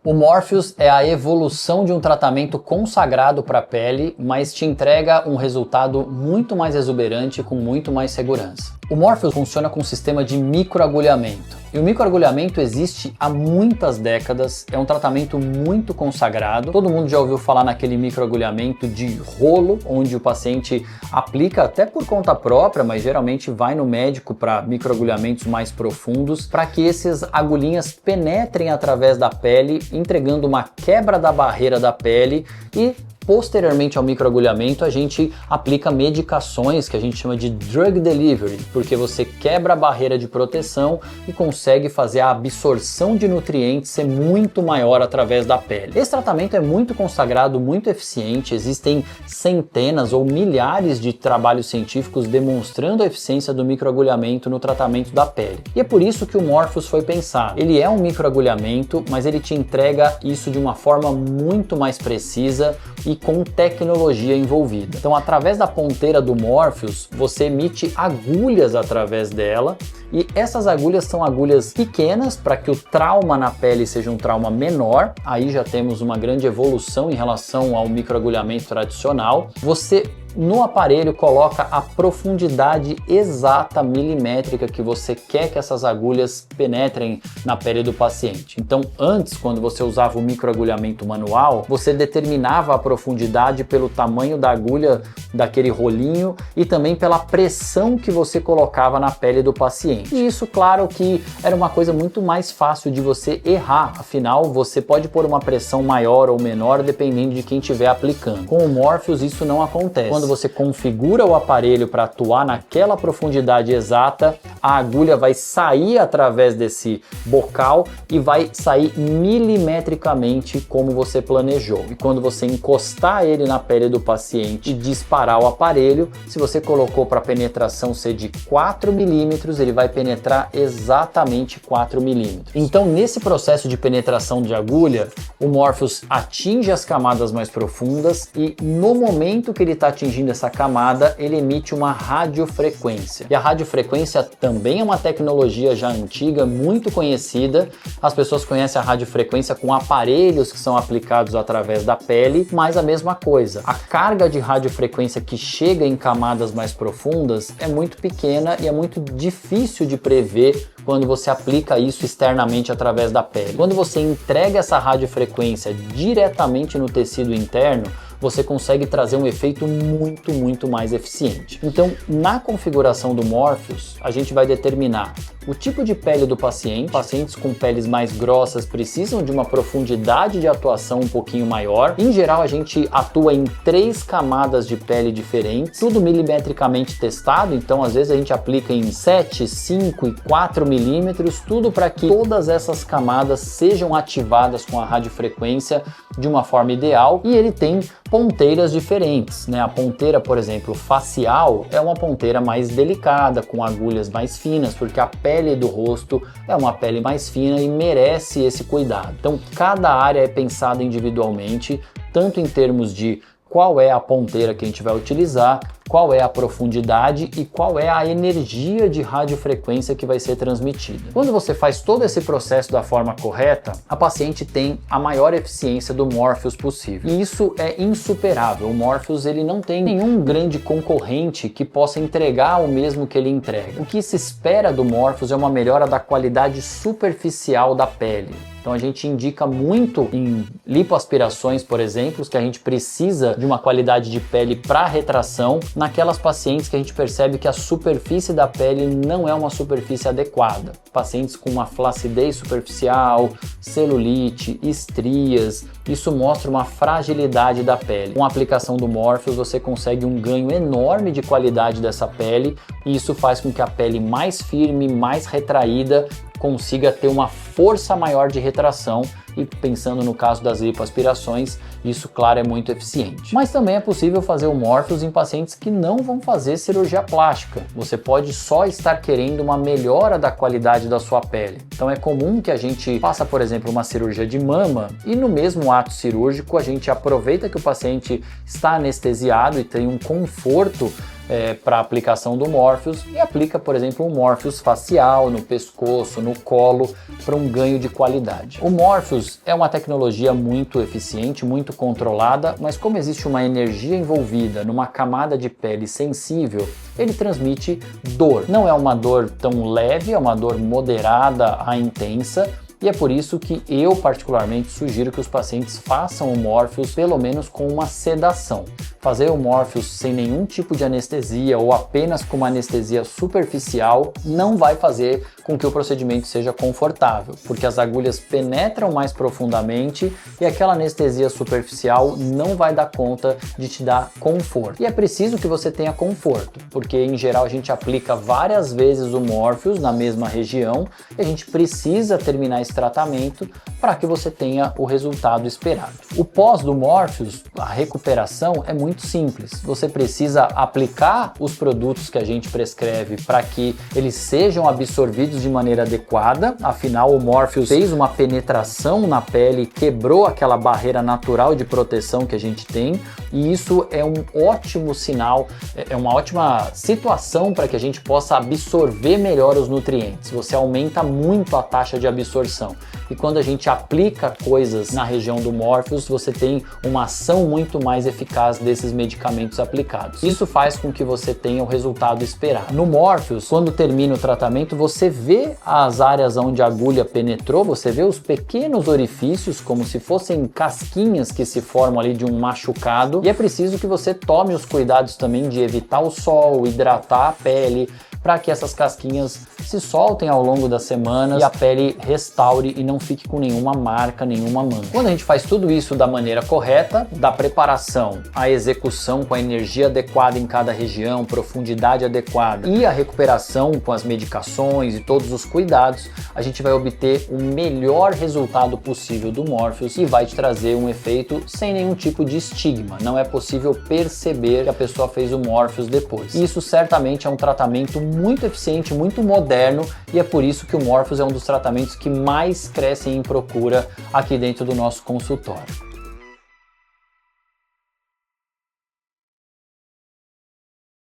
O Morpheus é a evolução de um tratamento consagrado para a pele, mas te entrega um resultado muito mais exuberante com muito mais segurança. O Morpheus funciona com um sistema de microagulhamento. E o microagulhamento existe há muitas décadas, é um tratamento muito consagrado. Todo mundo já ouviu falar naquele microagulhamento de rolo, onde o paciente aplica até por conta própria, mas geralmente vai no médico para microagulhamentos mais profundos, para que essas agulhinhas penetrem através da pele, entregando uma quebra da barreira da pele e posteriormente ao microagulhamento, a gente aplica medicações que a gente chama de drug delivery, porque você quebra a barreira de proteção e consegue fazer a absorção de nutrientes ser muito maior através da pele. Esse tratamento é muito consagrado, muito eficiente, existem centenas ou milhares de trabalhos científicos demonstrando a eficiência do microagulhamento no tratamento da pele. E é por isso que o Morpheus foi pensado. Ele é um microagulhamento, mas ele te entrega isso de uma forma muito mais precisa e com tecnologia envolvida. Então, através da ponteira do Morpheus, você emite agulhas através dela, e essas agulhas são agulhas pequenas para que o trauma na pele seja um trauma menor. Aí já temos uma grande evolução em relação ao microagulhamento tradicional. Você no aparelho coloca a profundidade exata milimétrica que você quer que essas agulhas penetrem na pele do paciente. Então, antes, quando você usava o microagulhamento manual, você determinava a profundidade pelo tamanho da agulha daquele rolinho e também pela pressão que você colocava na pele do paciente. E isso, claro, que era uma coisa muito mais fácil de você errar. Afinal, você pode pôr uma pressão maior ou menor dependendo de quem estiver aplicando. Com o Morpheus isso não acontece. Quando você configura o aparelho para atuar naquela profundidade exata, a agulha vai sair através desse bocal e vai sair milimetricamente como você planejou. E quando você encostar ele na pele do paciente e disparar o aparelho, se você colocou para penetração ser de 4 milímetros, ele vai penetrar exatamente 4 milímetros. Então, nesse processo de penetração de agulha, o Morpheus atinge as camadas mais profundas e no momento que ele está atingindo essa camada, ele emite uma radiofrequência. E a radiofrequência também é uma tecnologia já antiga, muito conhecida. As pessoas conhecem a radiofrequência com aparelhos que são aplicados através da pele, mas a mesma coisa. A carga de radiofrequência que chega em camadas mais profundas é muito pequena e é muito difícil de prever quando você aplica isso externamente através da pele. Quando você entrega essa radiofrequência diretamente no tecido interno, você consegue trazer um efeito muito mais eficiente. Então, na configuração do Morpheus, a gente vai determinar o tipo de pele do paciente. Pacientes com peles mais grossas precisam de uma profundidade de atuação um pouquinho maior. Em geral, a gente atua em 3 camadas de pele diferentes, tudo milimetricamente testado, então às vezes a gente aplica em 7, 5 e 4 milímetros, tudo para que todas essas camadas sejam ativadas com a radiofrequência de uma forma ideal, e ele tem ponteiras diferentes, né? A ponteira, por exemplo, facial é uma ponteira mais delicada, com agulhas mais finas, porque a pele do rosto é uma pele mais fina e merece esse cuidado. Então, cada área é pensada individualmente, tanto em termos de qual é a ponteira que a gente vai utilizar, qual é a profundidade e qual é a energia de radiofrequência que vai ser transmitida. Quando você faz todo esse processo da forma correta, a paciente tem a maior eficiência do Morpheus possível. E isso é insuperável. O Morpheus ele não tem nenhum grande concorrente que possa entregar o mesmo que ele entrega. O que se espera do Morpheus é uma melhora da qualidade superficial da pele. Então a gente indica muito em lipoaspirações, por exemplo, que a gente precisa de uma qualidade de pele para retração, naquelas pacientes que a gente percebe que a superfície da pele não é uma superfície adequada. Pacientes com uma flacidez superficial, celulite, estrias, isso mostra uma fragilidade da pele. Com a aplicação do Morpheus você consegue um ganho enorme de qualidade dessa pele e isso faz com que a pele mais firme, mais retraída, consiga ter uma força maior de retração e pensando no caso das lipoaspirações, isso, claro, é muito eficiente. Mas também é possível fazer o Morpheus em pacientes que não vão fazer cirurgia plástica. Você pode só estar querendo uma melhora da qualidade da sua pele. Então é comum que a gente faça, por exemplo, uma cirurgia de mama e no mesmo ato cirúrgico a gente aproveita que o paciente está anestesiado e tem um conforto para aplicação do Morpheus e aplica, por exemplo, um Morpheus facial no pescoço, no colo, para um ganho de qualidade. O Morpheus é uma tecnologia muito eficiente, muito controlada, mas como existe uma energia envolvida numa camada de pele sensível, ele transmite dor. Não é uma dor tão leve, é uma dor moderada a intensa, e é por isso que eu particularmente sugiro que os pacientes façam o Morpheus pelo menos com uma sedação. Fazer o Morpheus sem nenhum tipo de anestesia ou apenas com uma anestesia superficial não vai fazer com que o procedimento seja confortável, porque as agulhas penetram mais profundamente e aquela anestesia superficial não vai dar conta de te dar conforto. E é preciso que você tenha conforto, porque em geral a gente aplica várias vezes o Morpheus na mesma região e a gente precisa terminar esse tratamento para que você tenha o resultado esperado. O pós do Morpheus, a recuperação é muito simples. Você precisa aplicar os produtos que a gente prescreve para que eles sejam absorvidos de maneira adequada. Afinal, o Morpheus fez uma penetração na pele, quebrou aquela barreira natural de proteção que a gente tem, e isso é um ótimo sinal, é uma ótima situação para que a gente possa absorver melhor os nutrientes. Você aumenta muito a taxa de absorção. E quando a gente aplica coisas na região do Morpheus, você tem uma ação muito mais eficaz desses medicamentos aplicados. Isso faz com que você tenha o resultado esperado. No Morpheus, quando termina o tratamento, você vê as áreas onde a agulha penetrou, você vê os pequenos orifícios, como se fossem casquinhas que se formam ali de um machucado. E é preciso que você tome os cuidados também de evitar o sol, hidratar a pele, para que essas casquinhas se soltem ao longo das semanas e a pele restaure e não fique com nenhuma marca, nenhuma mancha. Quando a gente faz tudo isso da maneira correta, da preparação, a execução com a energia adequada em cada região, profundidade adequada e a recuperação com as medicações e todos os cuidados, a gente vai obter o melhor resultado possível do Morpheus e vai te trazer um efeito sem nenhum tipo de estigma. Não é possível perceber que a pessoa fez o Morpheus depois. Isso certamente é um tratamento muito eficiente, muito moderno, e é por isso que o Morpheus é um dos tratamentos que mais crescem em procura aqui dentro do nosso consultório.